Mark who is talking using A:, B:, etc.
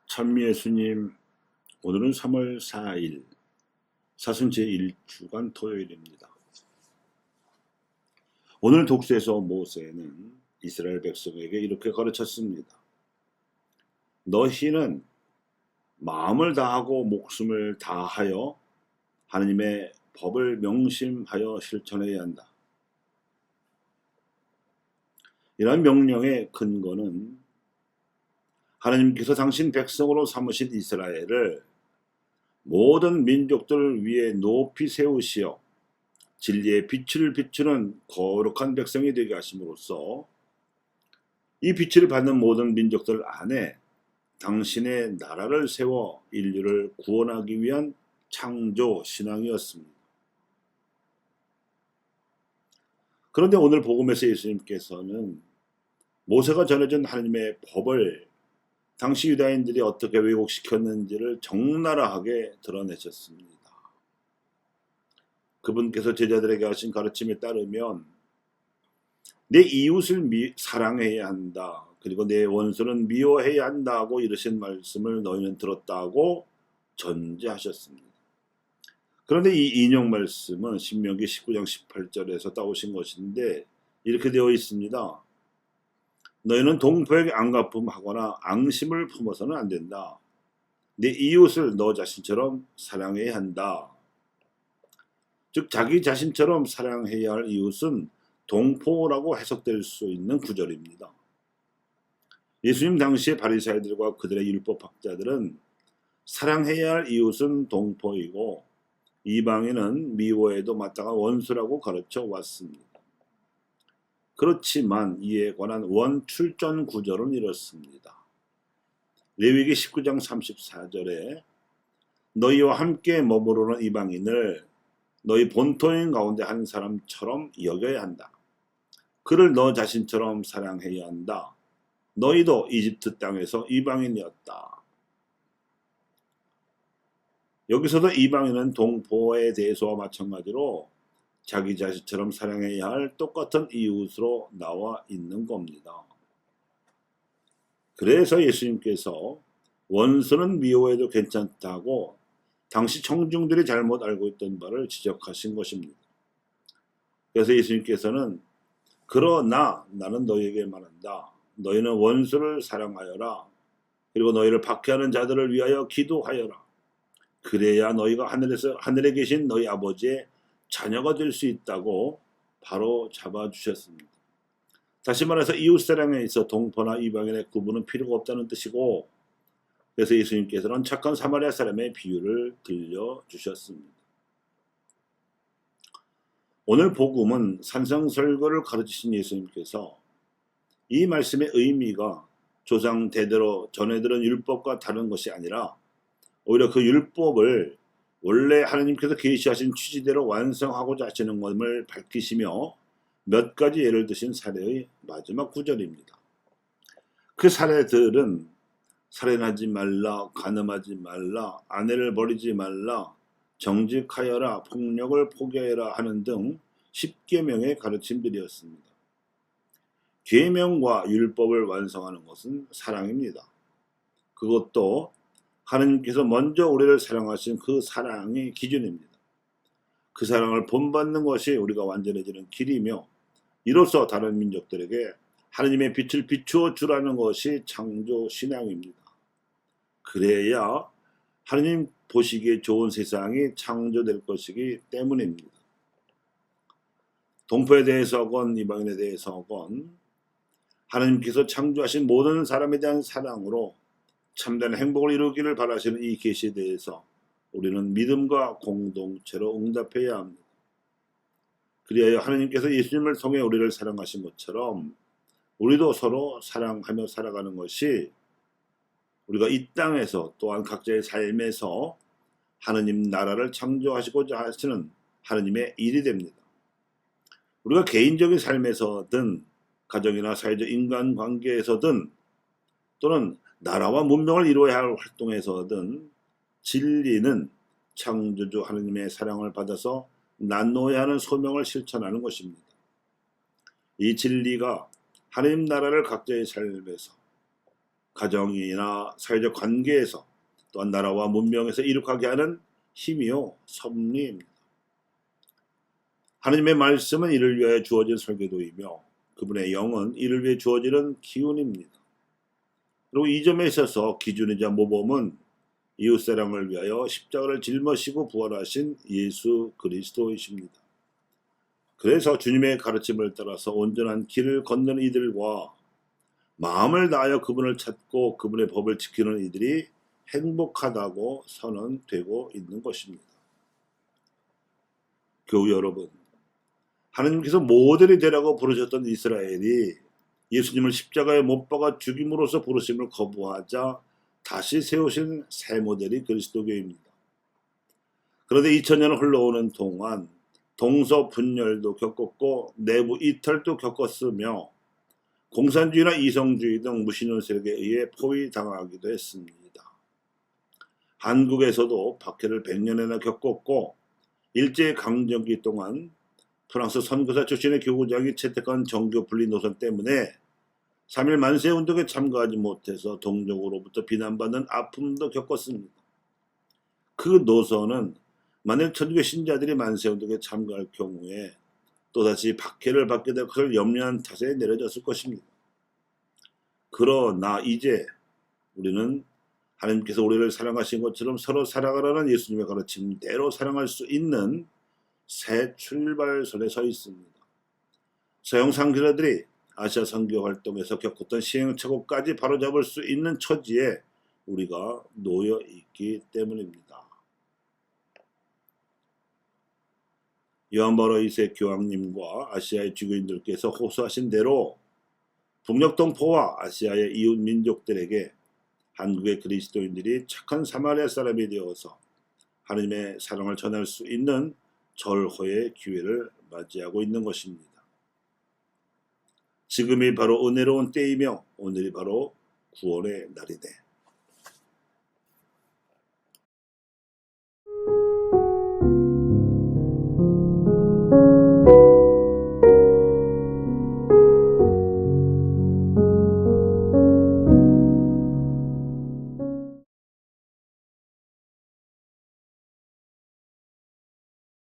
A: 찬미예수님, 오늘은 3월 4일, 사순 제1주간 토요일입니다. 오늘 독서에서 모세는 이스라엘 백성에게 이렇게 가르쳤습니다. 너희는 마음을 다하고 목숨을 다하여 하느님의 법을 명심하여 실천해야 한다. 이러한 명령의 근거는 하나님께서 당신 백성으로 삼으신 이스라엘을 모든 민족들을 위해 높이 세우시어 진리의 빛을 비추는 거룩한 백성이 되게 하심으로써 이 빛을 받는 모든 민족들 안에 당신의 나라를 세워 인류를 구원하기 위한 창조 신앙이었습니다. 그런데 오늘 복음에서 예수님께서는 모세가 전해준 하나님의 법을 당시 유다인들이 어떻게 왜곡시켰는지를 적나라하게 드러내셨습니다. 그분께서 제자들에게 하신 가르침에 따르면 내 이웃을 사랑해야 한다. 그리고 내 원수는 미워해야 한다고 이르신 말씀을 너희는 들었다고 전제하셨습니다. 그런데 이 인용 말씀은 신명기 19장 18절에서 따오신 것인데 이렇게 되어 있습니다. 너희는 동포에게 앙가품하거나 앙심을 품어서는 안 된다. 내 이웃을 너 자신처럼 사랑해야 한다. 즉 자기 자신처럼 사랑해야 할 이웃은 동포라고 해석될 수 있는 구절입니다. 예수님 당시의 바리사이들과 그들의 율법학자들은 사랑해야 할 이웃은 동포이고 이방인은 미워해도 마땅한 원수라고 가르쳐 왔습니다. 그렇지만 이에 관한 원출전 구절은 이렇습니다. 레위기 19장 34절에 너희와 함께 머무르는 이방인을 너희 본토인 가운데 한 사람처럼 여겨야 한다. 그를 너 자신처럼 사랑해야 한다. 너희도 이집트 땅에서 이방인이었다. 여기서도 이방인은 동포에 대해서와 마찬가지로 자기 자신처럼 사랑해야 할 똑같은 이웃으로 나와 있는 겁니다. 그래서 예수님께서 원수는 미워해도 괜찮다고 당시 청중들이 잘못 알고 있던 바를 지적하신 것입니다. 그래서 예수님께서는 그러나 나는 너희에게 말한다. 너희는 원수를 사랑하여라. 그리고 너희를 박해하는 자들을 위하여 기도하여라. 그래야 너희가 하늘에 계신 너희 아버지의 자녀가 될 수 있다고 바로 잡아주셨습니다. 다시 말해서 이웃사랑에 있어 동포나 이방인의 구분은 필요가 없다는 뜻이고 그래서 예수님께서는 착한 사마리아 사람의 비유를 들려주셨습니다. 오늘 복음은 산상설교를 가르치신 예수님께서 이 말씀의 의미가 조상 대대로 전해들은 율법과 다른 것이 아니라 오히려 그 율법을 원래 하나님께서 계시하신 취지대로 완성하고자 하시는 것을 밝히시며 몇 가지 예를 드신 사례의 마지막 구절입니다. 그 사례들은 살인하지 말라, 간음하지 말라, 아내를 버리지 말라, 정직하여라, 폭력을 포기하여라 하는 등 10계명의 가르침들이었습니다. 계명과 율법을 완성하는 것은 사랑입니다. 그것도 하나님께서 먼저 우리를 사랑하신 그 사랑이 기준입니다. 그 사랑을 본받는 것이 우리가 완전해지는 길이며 이로써 다른 민족들에게 하나님의 빛을 비추어 주라는 것이 창조 신앙입니다. 그래야 하나님 보시기에 좋은 세상이 창조될 것이기 때문입니다. 동포에 대해서건 이방인에 대해서건 하나님께서 창조하신 모든 사람에 대한 사랑으로 참된 행복을 이루기를 바라시는 이 계시에 대해서 우리는 믿음과 공동체로 응답해야 합니다. 그리하여 하나님께서 예수님을 통해 우리를 사랑하신 것처럼 우리도 서로 사랑하며 살아가는 것이 우리가 이 땅에서 또한 각자의 삶에서 하나님 나라를 창조하시고자 하시는 하나님의 일이 됩니다. 우리가 개인적인 삶에서든 가정이나 사회적 인간관계에서든 또는 나라와 문명을 이루어야 할 활동에서든 진리는 창조주 하나님의 사랑을 받아서 나누어야 하는 소명을 실천하는 것입니다. 이 진리가 하나님 나라를 각자의 삶에서 가정이나 사회적 관계에서 또한 나라와 문명에서 이룩하게 하는 힘이요 섭리입니다. 하나님의 말씀은 이를 위하여 주어진 설계도이며 그분의 영은 이를 위해 주어지는 기운입니다. 그리고 이 점에 있어서 기준이자 모범은 이웃사랑을 위하여 십자가를 짊어지고 부활하신 예수 그리스도이십니다. 그래서 주님의 가르침을 따라서 온전한 길을 걷는 이들과 마음을 다하여 그분을 찾고 그분의 법을 지키는 이들이 행복하다고 선언되고 있는 것입니다. 교우 여러분, 하나님께서 모델이 되라고 부르셨던 이스라엘이 예수님을 십자가에 못 박아 죽임으로써 부르심을 거부하자 다시 세우신 새 모델이 그리스도교입니다. 그런데 2000년을 흘러오는 동안 동서분열도 겪었고 내부 이탈도 겪었으며 공산주의나 이성주의 등 무신론 세력에 의해 포위당하기도 했습니다. 한국에서도 박해를 100년이나 겪었고 일제강점기 동안 프랑스 선교사 출신의 교구장이 채택한 정교 분리 노선 때문에 3.1 만세운동에 참가하지 못해서 동족으로부터 비난받는 아픔도 겪었습니다. 그 노선은 만약 천주교 신자들이 만세운동에 참가할 경우에 또다시 박해를 받게 될 것을 염려한 탓에 내려졌을 것입니다. 그러나 이제 우리는 하나님께서 우리를 사랑하신 것처럼 서로 사랑하라는 예수님의 가르침대로 사랑할 수 있는 새 출발선에 서 있습니다. 서양 선교사들이 아시아 선교 활동에서 겪었던 시행착오까지 바로잡을 수 있는 처지에 우리가 놓여 있기 때문입니다. 요한 바로 2세 교황님과 아시아의 주교인들께서 호소하신 대로 북녘 동포와 아시아의 이웃 민족들에게 한국의 그리스도인들이 착한 사마리아 사람이 되어서 하나님의 사랑을 전할 수 있는 절호의 기회를 맞이하고 있는 것입니다. 지금이 바로 은혜로운 때이며 오늘이 바로 구원의 날이네.